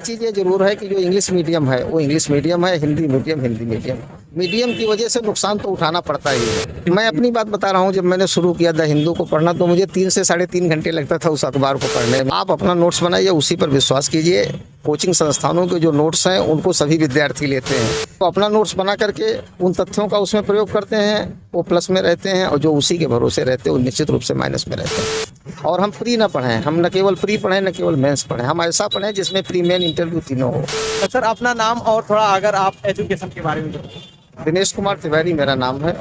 चीज़ ये जरूर है कि जो इंग्लिश मीडियम है वो इंग्लिश मीडियम है, Hindi medium Hindi medium. Medium की वजह से नुकसान तो उठाना पड़ता ही है। मैं अपनी बात बता रहा हूँ, जब मैंने शुरू किया द हिंदू को पढ़ना तो मुझे 3 से 3.5 घंटे लगता था उस अखबार को पढ़ने में। आप अपना नोट्स बनाइए, उसी पर विश्वास कीजिए। कोचिंग संस्थानों के जो नोट्स हैं उनको सभी विद्यार्थी लेते हैं, तो अपना नोट्स बना करके उन तथ्यों का उसमें प्रयोग करते हैं, वो प्लस में रहते हैं, और जो उसी के भरोसे रहते हैं वो निश्चित रूप से माइनस में रहते हैं। और हम प्री ना पढ़ें, हम न केवल प्री पढ़ें न केवल मेंस पढ़ें, हम ऐसा पढ़ें जिसमें प्री मेन इंटरव्यू तीनों हो। सर अपना नाम और थोड़ा अगर आप एजुकेशन के बारे में दिनेश कुमार तिवारी मेरा नाम है।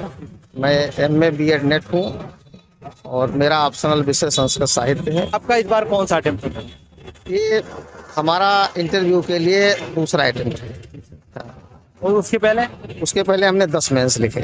मैं MA B.Ed नेट हूँ और मेरा ऑप्शनल विषय संस्कृत साहित्य है। आपका इस बार कौन सा अटेम्प्ट है? ये हमारा इंटरव्यू के लिए दूसरा अटेम्प्ट है। और उसके पहले हमने 10 मेंस लिखे।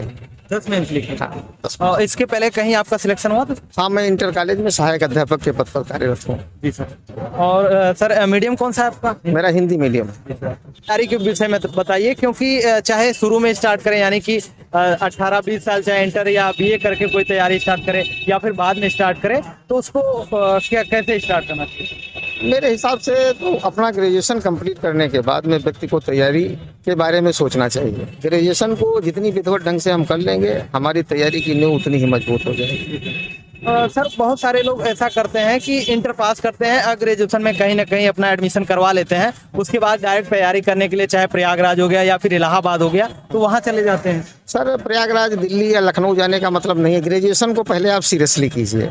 10 मेंस लिखे। हाँ, 10 और इसके पहले कहीं आपका सिलेक्शन हुआ था? हाँ, मैं इंटर कॉलेज में सहायक अध्यापक के पद पर कार्यरत हूँ। जी सर। और सर मीडियम कौन सा है आपका? मेरा हिंदी मीडियम। तैयारी के विषय में तो बताइए, क्योंकि चाहे शुरू में स्टार्ट करें यानी कि 18-20 साल चाहे इंटर या BA करके कोई तैयारी स्टार्ट करे या फिर बाद में स्टार्ट करे, तो उसको क्या कैसे स्टार्ट करना चाहिए? मेरे हिसाब से तो अपना ग्रेजुएशन कंप्लीट करने के बाद में व्यक्ति को तैयारी के बारे में सोचना चाहिए। ग्रेजुएशन को जितनी विधिवत ढंग से हम कर लेंगे, हमारी तैयारी की नींव उतनी ही मजबूत हो जाएगी। सर बहुत सारे लोग ऐसा करते हैं कि इंटर पास करते हैं, ग्रेजुएशन में कहीं ना कहीं अपना एडमिशन करवा लेते हैं, उसके बाद डायरेक्ट तैयारी करने के लिए चाहे प्रयागराज हो गया या फिर इलाहाबाद हो गया तो वहाँ चले जाते हैं। सर प्रयागराज, दिल्ली या लखनऊ जाने का मतलब नहीं है। ग्रेजुएशन को पहले आप सीरियसली कीजिए।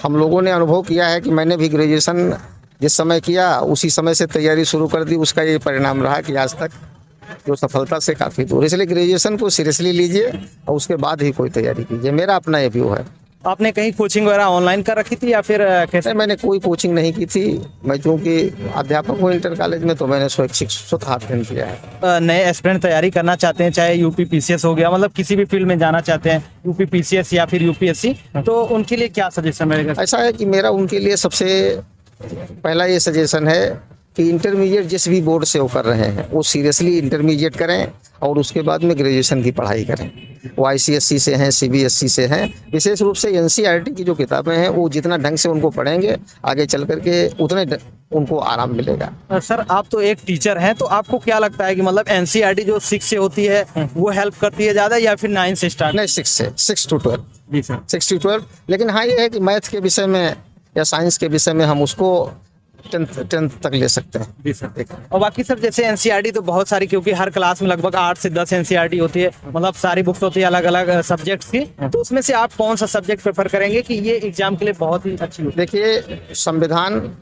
हम लोगों ने अनुभव किया है कि मैंने भी ग्रेजुएशन जिस समय किया उसी समय से तैयारी शुरू कर दी, उसका ये परिणाम रहा कि आज तक जो सफलता से काफ़ी दूर। इसलिए ग्रेजुएशन को सीरियसली लीजिए और उसके बाद ही कोई तैयारी कीजिए। मेरा अपना ये व्यू है। आपने कहीं कोचिंग वगैरह ऑनलाइन कर रखी थी या फिर कैसे? मैंने कोई कोचिंग नहीं की थी। मैं चूँकि अध्यापक हूँ इंटर कॉलेज में, तो मैंने स्वैच्छिक स्वतः अध्ययन किया है। नए एस्पिरेंट तैयारी करना चाहते हैं, चाहे UP PCS हो गया, मतलब किसी भी फील्ड में जाना चाहते हैं, UP PCS या फिर UPSC, तो उनके लिए क्या सजेशन रहेगा? ऐसा है कि मेरा उनके लिए सबसे पहला ये सजेशन है कि इंटरमीडिएट जिस भी बोर्ड से वो कर रहे हैं वो सीरियसली इंटरमीडिएट करें और उसके बाद में ग्रेजुएशन की पढ़ाई करें। वो ICSE से हैं, CBSE से हैं। विशेष रूप से NCERT की जो किताबें हैं वो जितना ढंग से उनको पढ़ेंगे आगे चल करके उतने उनको आराम मिलेगा। सर आप तो एक टीचर हैं, तो आपको क्या लगता है कि मतलब NCERT जो 6 से होती है वो हेल्प करती है ज़्यादा या फिर 9 से स्टार्ट? नहीं, 6 से 6 to 12। Ji sir, 6 to 12। लेकिन हाँ, ये है कि मैथ के विषय में या साइंस के विषय में हम उसको 10th तक ले सकते हैं। जी सर। और बाकी सर जैसे NCERT तो बहुत सारी, क्योंकि हर क्लास में लगभग 8 से 10 NCERT होती है, मतलब सारी बुक्स होती है अलग अलग सब्जेक्ट्स की, तो उसमें से आप कौन सा सब्जेक्ट प्रेफर करेंगे कि ये एग्जाम के लिए बहुत ही अच्छी हो? देखिए, संविधान,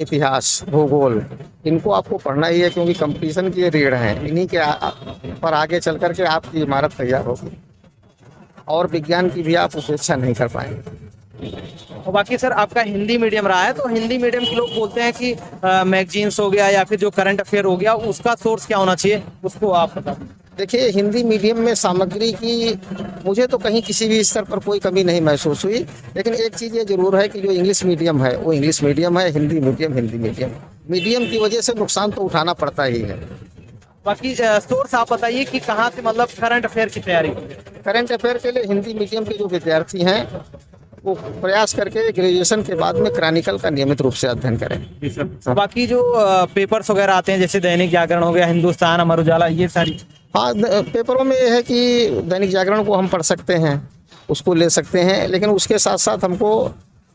इतिहास, भूगोल, इनको आपको पढ़ना ही है, क्योंकि कंपटीशन की रीढ़ है। इन्हीं के पर आगे चल करके आपकी इमारत तैयार होगी और विज्ञान की भी आप उपेक्षा नहीं कर पाएंगे। और बाकी सर आपका हिंदी मीडियम रहा है, तो हिंदी मीडियम के लोग बोलते हैं कि मैगजीन्स हो गया या फिर जो करंट अफेयर हो गया, उसका सोर्स क्या होना चाहिए, उसको आप बता दें। देखिए, हिंदी मीडियम में सामग्री की मुझे तो कहीं किसी भी स्तर पर कोई कमी नहीं महसूस हुई। लेकिन एक चीज़ ये जरूर है कि जो इंग्लिश मीडियम है वो इंग्लिश मीडियम है, Hindi medium Hindi medium. Medium की वजह से नुकसान तो उठाना पड़ता ही है। बाकी सोर्स आप बताइए कि कहाँ से मतलब करंट अफेयर की तैयारी? करंट अफेयर के लिए हिंदी मीडियम के जो विद्यार्थी हैं वो प्रयास करके ग्रेजुएशन के बाद में क्रॉनिकल का नियमित रूप से अध्ययन करें। बाकी जो पेपर्स वगैरह आते हैं जैसे दैनिक जागरण हो गया, हिंदुस्तान, अमर उजाला, ये सारी? हाँ, पेपरों में ये है कि दैनिक जागरण को हम पढ़ सकते हैं, उसको ले सकते हैं, लेकिन उसके साथ साथ हमको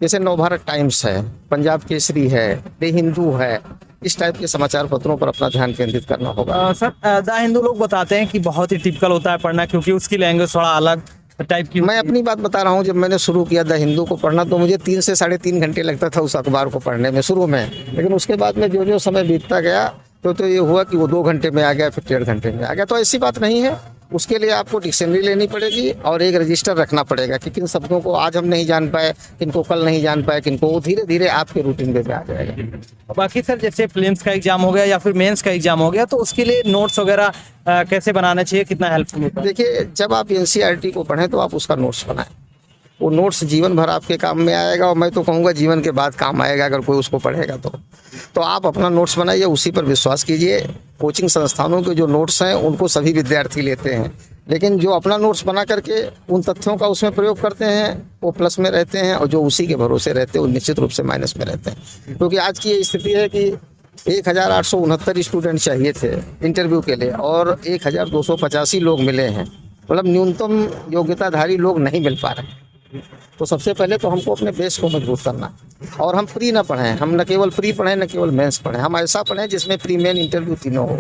जैसे नवभारत टाइम्स है, पंजाब केसरी है, द हिंदू है, इस टाइप के समाचार पत्रों पर अपना ध्यान केंद्रित करना होगा। सर द हिंदू लोग बताते हैं कि बहुत ही टिपिकल होता है पढ़ना, क्योंकि उसकी लैंग्वेज थोड़ा अलग टाइप की। मैं अपनी बात बता रहा हूँ, जब मैंने शुरू किया द हिंदू को पढ़ना तो मुझे 3 से 3.5 घंटे लगता था उस अखबार को पढ़ने में शुरू में। लेकिन उसके बाद में जो जो समय बीतता गया तो ये हुआ कि वो 2 घंटे में आ गया, फिर 1.5 घंटे में आ गया। तो ऐसी बात नहीं है। उसके लिए आपको डिक्शनरी लेनी पड़ेगी और एक रजिस्टर रखना पड़ेगा कि किन शब्दों को आज हम नहीं जान पाए, किनको कल नहीं जान पाए, किनको, धीरे धीरे आपके रूटीन में आ जाएगा। बाकी सर जैसे प्रीलिम्स का एग्जाम हो गया या फिर मेंस का एग्जाम हो गया, तो उसके लिए नोट्स वगैरह कैसे बनाना चाहिए, कितना हेल्पफुल होता है? देखिए, जब आप NCERT को पढ़ें तो आप उसका नोट्स बनाएं। वो नोट्स जीवन भर आपके काम में आएगा और मैं तो कहूँगा जीवन के बाद काम आएगा अगर कोई उसको पढ़ेगा तो आप अपना नोट्स बनाइए, उसी पर विश्वास कीजिए। कोचिंग संस्थानों के जो नोट्स हैं उनको सभी विद्यार्थी लेते हैं, लेकिन जो अपना नोट्स बना करके उन तथ्यों का उसमें प्रयोग करते हैं वो प्लस में रहते हैं, और जो उसी के भरोसे रहते हैं वो निश्चित रूप से माइनस में रहते हैं। क्योंकि आज की ये स्थिति है कि 1869 स्टूडेंट चाहिए थे इंटरव्यू के लिए और 1285 लोग मिले हैं। मतलब न्यूनतम योग्यताधारी लोग नहीं मिल पा रहे। तो सबसे पहले तो हमको अपने बेस को मजबूत करना, और हम प्री ना पढ़ें, हम न केवल प्री पढ़ें न केवल मेंस पढ़ें, हम ऐसा पढ़ें जिसमें प्री मेन इंटरव्यू तीनों हो।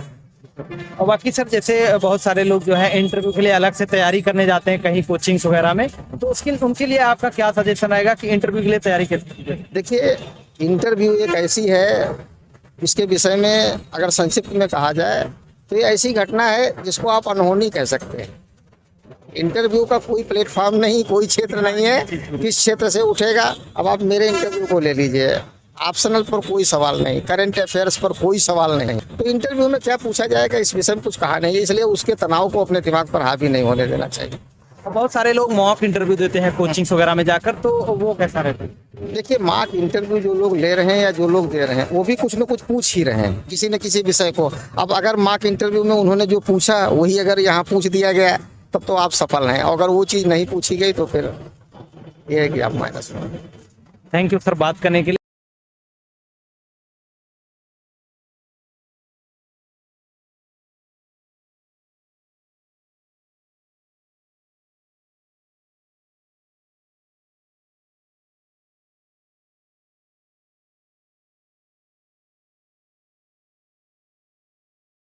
और बाकी सर, जैसे बहुत सारे लोग जो है इंटरव्यू के लिए अलग से तैयारी करने जाते हैं कहीं कोचिंग्स वगैरह में, तो उसके उनके लिए आपका क्या सजेशन रहेगा कि इंटरव्यू के लिए तैयारी कैसे करें? देखिए, इंटरव्यू एक ऐसी है, इसके विषय में अगर संक्षिप्त में कहा जाए तो ये ऐसी घटना है जिसको आप अनहोनी कह सकते हैं। इंटरव्यू का कोई प्लेटफॉर्म नहीं, कोई क्षेत्र नहीं है किस क्षेत्र से उठेगा। अब आप मेरे इंटरव्यू को ले लीजिए, ऑप्शनल पर कोई सवाल नहीं, करंट अफेयर्स पर कोई सवाल नहीं, तो इंटरव्यू में क्या पूछा जाएगा इस विषय में कुछ कहा नहीं है, इसलिए उसके तनाव को अपने दिमाग पर हावी नहीं होने देना चाहिए। और बहुत सारे लोग मॉक इंटरव्यू देते हैं कोचिंग्स वगैरह में जाकर, तो वो कैसा रहता है? देखिए, मार्क इंटरव्यू जो लोग ले रहे हैं या जो लोग दे रहे हैं वो भी कुछ न कुछ पूछ ही रहे हैं किसी न किसी विषय को। अब अगर मार्क इंटरव्यू में उन्होंने जो पूछा वही अगर यहाँ पूछ दिया गया तब तो आप सफल हैं, अगर वो चीज़ नहीं पूछी गई तो फिर ये है कि आप माइनस में। थैंक यू सर बात करने के लिए।